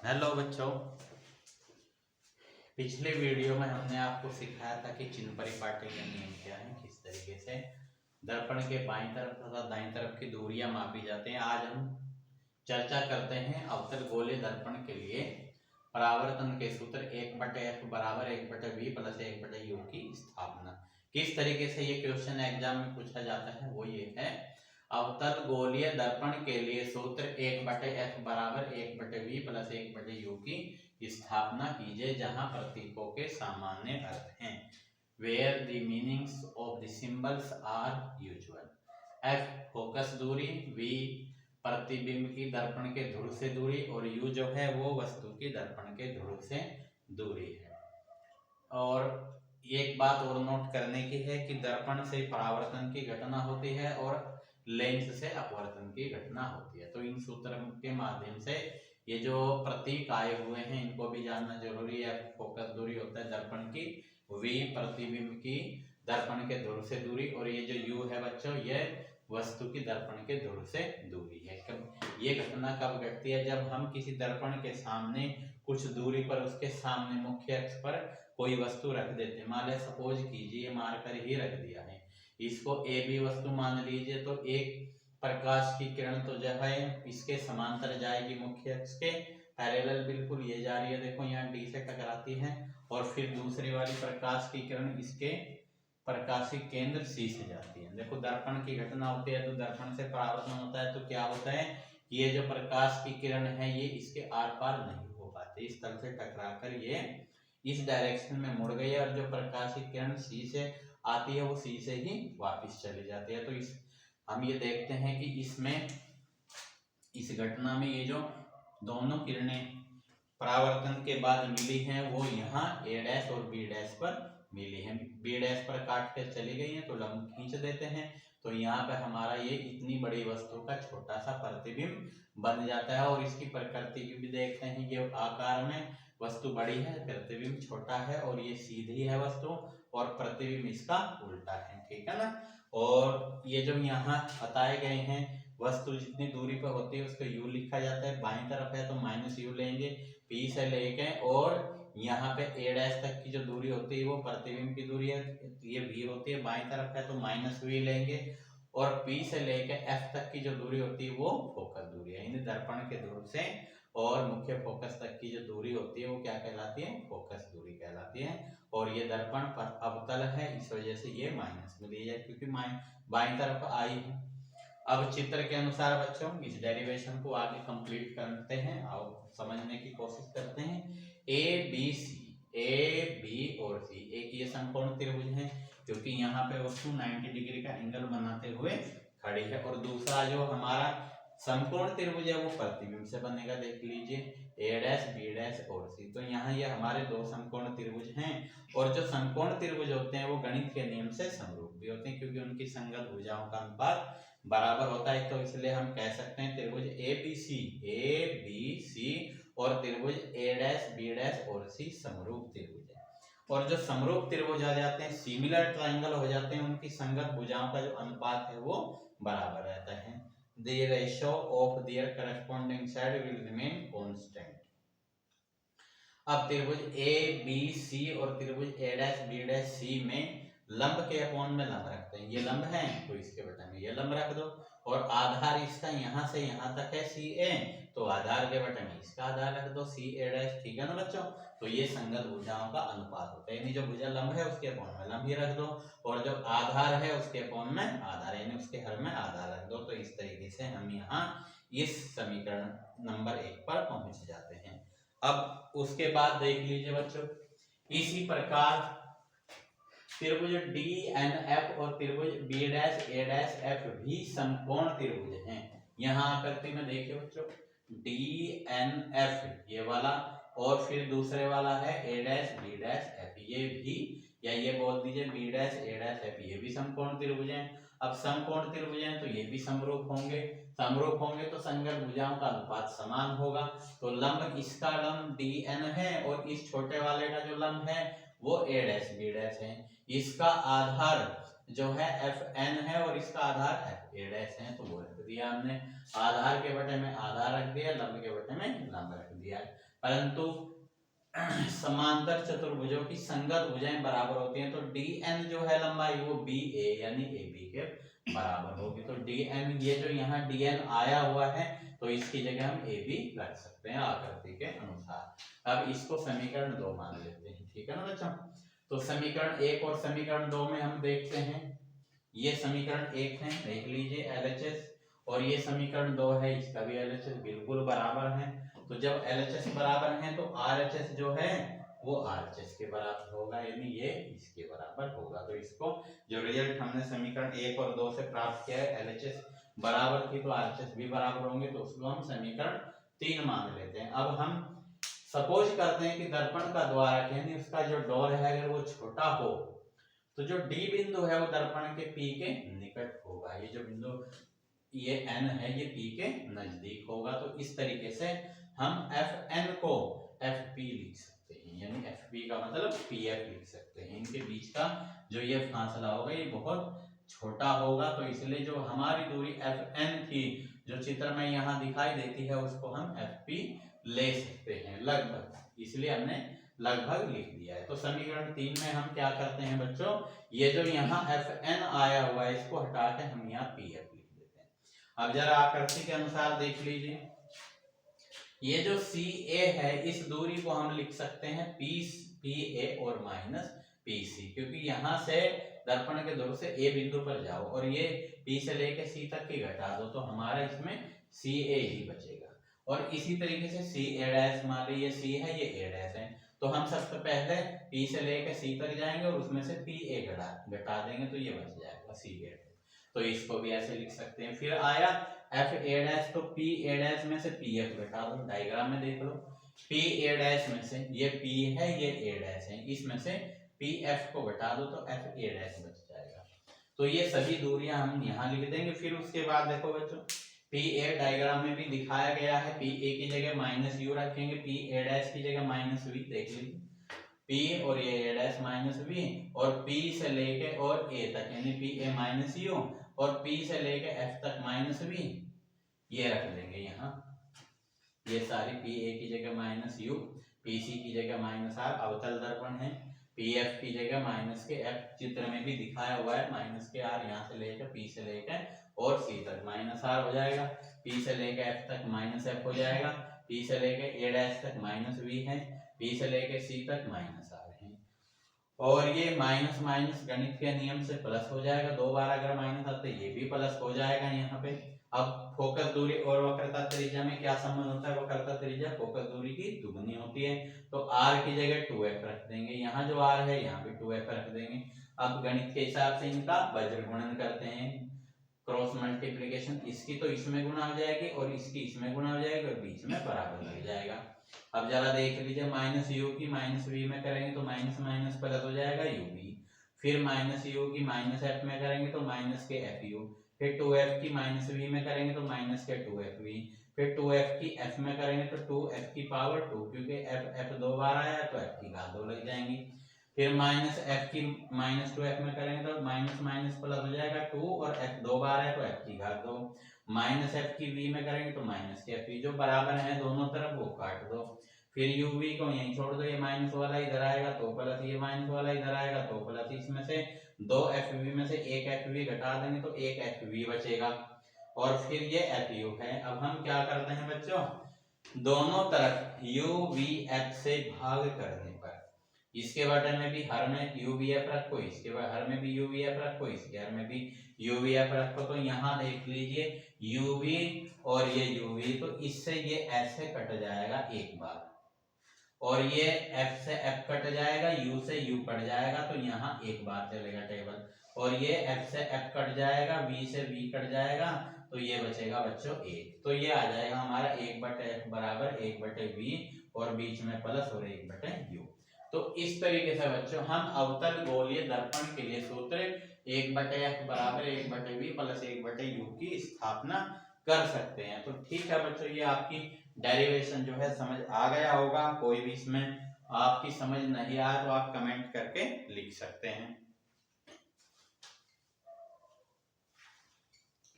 Hello बच्चों, पिछले video में हमने आपको सिखाया था कि चिन्ह परिपाटी का नियम क्या है, किस तरीके से दर्पण के बाईं तरफ तथा दाईं तरफ की दूरियां मापी जाती हैं। आज हम चर्चा करते हैं अवतल गोलीय दर्पण के लिए परावर्तन के सूत्र 1/f बराबर 1/v प्लस 1/u की स्थापना। किस तरीके से ये क्वेश्चन एग्जाम में पूछा जाता है वो ये है, अवतल गोलीय दर्पण के लिए सूत्र 1/f बराबर 1/v प्लस 1/u की स्थापना कीजिए जहां प्रतीकों के सामान्य अर्थ हैं। Where the meanings of the symbols are usual. f focus दूरी, v प्रतिबिंब की दर्पण के ध्रुव से दूरी और u जो है वो वस्तु की दर्पण के ध्रुव से दूरी है। और एक बात और नोट करने की है कि दर्पण से परावर्तन की घटना होती है और लेंस से अपवर्तन की घटना होती है। तो इन सूत्रों के माध्यम से ये जो प्रतीक आए हुए हैं इनको भी जानना जरूरी है। फोकस दूरी होता है दर्पण की, v प्रतिबिंब की दर्पण के ध्रुव से दूरी और ये जो u है बच्चों ये वस्तु की दर्पण के ध्रुव से दूरी है। कब ये घटना कब घटती है? जब हम किसी दर्पण के सामने कुछ दूरी पर उसके सामने मुख्य अक्ष पर कोई वस्तु रख देते हैं। मान लिया सपोज कीजिए मारकर ही रख दिया है, इसको ए बी वस्तु मान लीजिए, तो एक प्रकाश की किरण तो जो है इसके समांतर जाएगी, मुख्य अक्ष के पैरेलल बिल्कुल ये जा रही है, देखो यहाँ डी से टकराती है, और फिर दूसरी वाली प्रकाश की किरण इसके प्रकाशिक केंद्र सी से जाती है। देखो दर्पण की घटना होती है तो दर्पण से परावर्तन होता है, तो क्या होता है ये जो प्रकाश की किरण है ये इसके आर पार नहीं हो पाती, इस तल से टकराकर ये इस डायरेक्शन में मुड़ गई है और जो प्रकाशिक किरण सी से आती है वो सी से ही वापस चली जाती है। तो इस हम ये देखते हैं कि इसमें इस घटना में ये जो दोनों किरणें परावर्तन के बाद मिली हैं वो यहाँ ए डैश और बी डैश पर मिली हैं। बी डैश पर काट कर चली गई हैं तो लंब खींच देते हैं, तो यहाँ पे हमारा ये इतनी बड़ी वस्तु का छोटा सा प्रतिबिंब बन जाता है। और इसकी प्रकृति भी देखते हैं, ये आकार में वस्तु बड़ी है, प्रतिबिंब छोटा है, और ये सीधी है वस्तु और प्रतिबिंब इसका उल्टा है, ठीक है ना। और ये जो यहाँ बताए गए हैं वस्तु जितनी दूरी पर होती है उसको u लिखा जाता है, बाईं तरफ है तो -u लेंगे p से लेके, और यहाँ पे a डैश तक की जो दूरी होती है वो प्रतिबिंब की दूरी है, ये v होती है, बाईं तरफ है तो -v लेंगे, और p से लेके f तक की जो दूरी होती है वो फोकस दूरी है। यानी दर्पण के ध्रुव से और मुख्य फोकस तक की जो दूरी होती है वो क्या कहलाती है? फोकस दूरी कहलाती है। और ये दर्पण पर अवतल है, इस वजह से ये माइनस में दी जाए क्योंकि बाईं तरफ आई है। अब चित्र के अनुसार बच्चों इस डेरिवेशन को आगे कंप्लीट करते हैं और समझने की कोशिश करते हैं। ए बी और सी एक ये समकोण त्रिभुज है क्योंकि यहाँ पे वस्तु 90 डिग्री का एंगल बनाते हुए खड़ी है, और दूसरा जो हमारा समकोण त्रिभुज है वो प्रतिबिंब से बनेगा, देख लीजिए ए डैश बी डैश और सी। तो यहाँ ये हमारे दो समकोण त्रिभुज हैं, और जो समकोण त्रिभुज होते हैं वो गणित के नियम से समरूप भी होते हैं क्योंकि उनकी संगत भुजाओं का अनुपात बराबर होता है। तो इसलिए हम कह सकते हैं त्रिभुज ए बी सी और त्रिभुज ए डैश बी डैश और सी समरूप त्रिभुज है। और जो समरूप त्रिभुज आ जाते हैं, सिमिलर ट्रायंगल हो जाते हैं, उनकी संगत भुजाओं का जो अनुपात है वो बराबर रहता है। The ratio of their corresponding side will remain constant। अब त्रिभुज ए बी सी और त्रिभुज ए डैश बी डैश सी में लंब के अपॉन में लंब रखते हैं, ये लंब है तो इसके बटे में ये लंब रख दो, और आधार इसका यहाँ से यहाँ तक है सी ए, तो आधार के बटे में इसका आधार रख दो सी ए डैश, ठीक है ना बच्चों। तो ये संगत भुजाओं का अनुपात होता है, यानी जो भुजा लंब है उसके अपॉन में लंब ही रख दो, और जो आधार है उसके अपॉन में आधार यानी उसके हर में आधार रख दो। तो इस तरीके से हम यहाँ इस समीकरण नंबर 1 पर पहुंच जाते हैं। अब उसके बाद देख लीजिए बच्चों, इसी प्रकार त्रिभुज डी एन एफ और त्रिभुज बी डैश ए डैश एफ भी समकोण त्रिभुज हैं। यहाँ आकृति में देखिए बच्चों, डी एन एफ ये वाला और फिर दूसरे वाला है ए डैश बी डैश एफ, ये भी, या ये बोल दीजिए बी डैश ए डैश एफ, ये भी समकोण त्रिभुज हैं। अब समकोण त्रिभुज हैं तो ये भी समरूप होंगे, समरूप होंगे तो संगत भुजाओं का अनुपात समान होगा। तो लंब, इसका लंब डी एन है और इस छोटे वाले का जो लंब है वो ए डैश बी डैश है, इसका आधार जो है एफ एन है और इसका आधार एफ ए डैश है, तो वो रख दिया हमने, आधार के बटे में आधार रख दिया, लंब के बटे में लंब रख दिया। परंतु समांतर चतुर्भुजों की संगत भुजाएं बराबर होती हैं, तो DN जो है लंबाई वो BA यानी AB के बराबर होगी। तो DN, ये जो यहाँ DN आया हुआ है तो इसकी जगह हम AB रख सकते हैं आकृति के अनुसार। अब इसको समीकरण 2 मान लेते हैं, ठीक है ना बच्चों। तो समीकरण 1 और समीकरण 2 में हम देखते हैं, ये समीकरण 1 है, देख लीजिए LHS, और ये समीकरण 2 है, इसका भी LHS बिल्कुल बराबर है। तो जब LHS बराबर है तो RHS जो है वो RHS के बराबर होगा, यानी ये इसके बराबर होगा। तो इसको जो रिजल्ट हमने समीकरण 1 और 2 से प्राप्त किया है, LHS बराबर थी तो RHS भी बराबर होंगे, तो उसको हम समीकरण 3 मान लेते हैं। अब हम सपोज करते हैं कि दर्पण का द्वारक यानी उसका जो डोर है अगर वो छोटा हो तो जो D बिंदु है वो दर्पण के P के निकट होगा। ये जो बिंदु ये N है ये P के नजदीक होगा। तो इस तरीके से हम FN को FP लिख सकते हैं, यानी FP का मतलब PF लिख सकते हैं। इनके बीच का जो ये फासला होगा ये बहुत छोटा होगा, तो इसलिए जो हमारी दूरी FN थी जो चित्र में यहाँ दिखाई देती है उसको हम FP ले सकते हैं लगभग, इसलिए हमने लगभग लिख दिया है। तो समीकरण 3 में हम क्या करते हैं बच्चों, ये जो यहाँ FN आया हुआ है इसको हटा के हम यहाँ PF लिख देते हैं। अब जरा आकृति के अनुसार देख लीजिए, ये जो CA है इस दूरी को हम लिख सकते हैं PA और माइनस PC, क्योंकि यहाँ से दर्पण के ध्रुव से A बिंदु पर जाओ और ये P से लेके C तक की घटा दो तो हमारा इसमें CA ही बचेगा। और इसी तरीके से CA' मान लीजिए C है ये A' है, तो हम सबसे पहले P से लेके C तक जाएंगे और उसमें से PA घटा देंगे तो ये बच जाएगा CA। तो इसको भी ऐसे लिख सकते हैं। फिर आया FA' तो PA' में से PF घटा दो, डायग्राम में देख लो, PA' में से ये P है ये A' है, इसमें से PF को घटा दो तो FA' बच जाएगा। तो ये सभी दूरियां हम यहाँ लिख देंगे। फिर उसके बाद देखो बच्चों, PA डायग्राम में भी दिखाया गया है, PA की जगह -u रखेंगे, PA' की जगह -v, देख लीजिए P और ये A' -v, और P से लेके और A तक यानी PA -u और P से लेके F तक -v, ये रख देंगे यहाँ। ये सारी PA की जगह -u, PC की जगह -r, अवतल दर्पण है, PF की जगह -f, चित्र में भी दिखाया हुआ है -r, यहाँ से लेकर P से लेकर और C तक -r हो जाएगा, P से लेकर F तक -f हो जाएगा, P से लेकर A' तक -v है, P से लेकर C तक -r है। और ये माइनस माइनस गणित के नियम से प्लस हो जाएगा, 2 बार अगर माइनस आते ये भी प्लस हो जाएगा यहाँ पे। अब फोकस दूरी और वक्रता त्रिज्या में क्या संबंध होता है, वक्रता त्रिज्या फोकस दूरी की दुगनी होती है, तो r की जगह 2f रख देंगे, यहाँ जो r है यहाँ पे 2f रख देंगे। अब गणित के हिसाब से इनका वज्र गुणन करते हैं, क्रॉस मल्टीप्लिकेशन, इसकी तो इसमें गुणा हो जाएगी और इसकी इसमें गुणा हो जाएगी और बीच में बराबर लग जाएगा। अब जरा देख लीजिए, -u की -v में करेंगे तो माइनस माइनस प्लस हो जाएगा uv, फिर -u की -f में करेंगे तो -fu, फिर 2f की -v में करेंगे तो -2fv, फिर 2f की f में करेंगे तो 2f की पावर 2, क्योंकि f 2 बार आया तो f की घात 2 लग जाएंगी। फिर -f की -2f में करेंगे तो माइनस माइनस प्लस हो जाएगा 2, और f 2 बार है तो f की घात 2, -f की v में करेंगे तो -f, जो बराबर है दोनों तरफ वो काट दो, फिर uv को यहीं छोड़ दो, ये माइनस वाला इधर आएगा तो प्लस, ये माइनस वाला इधर आएगा तो प्लस, इसमें से 2 fv में से 1 fv घटा देंगे तो 1 fv बचेगा, और फिर ये fu है। अब हम क्या करते हैं बच्चों, दोनों तरफ uvf से भाग करने पर, इसके बटन में भी हर में uvf रखो, इसके हर में भी uvf रखो, इसके हर में भी uvf रखो, तो यहाँ देख लीजिए uv और ये uv, तो इससे ये ऐसे कट जाएगा एक बार, और ये f से f कट जाएगा, u से u कट जाएगा, तो यहाँ एक बार चलेगा टेबल, और ये f से f कट जाएगा, v से v कट जाएगा, तो ये बचेगा बच्चों 1, तो ये आ जाएगा हमारा 1/f बराबर 1/v और बीच में प्लस और 1/u। तो इस तरीके से बच्चों हम अवतल गोलीय दर्पण के लिए सूत्र 1/f बराबर 1/v प्लस 1/u की स्थापना कर सकते हैं। तो ठीक है बच्चों, ये आपकी डेरिवेशन जो है समझ आ गया होगा। कोई भी इसमें आपकी समझ नहीं आया तो आप कमेंट करके लिख सकते हैं।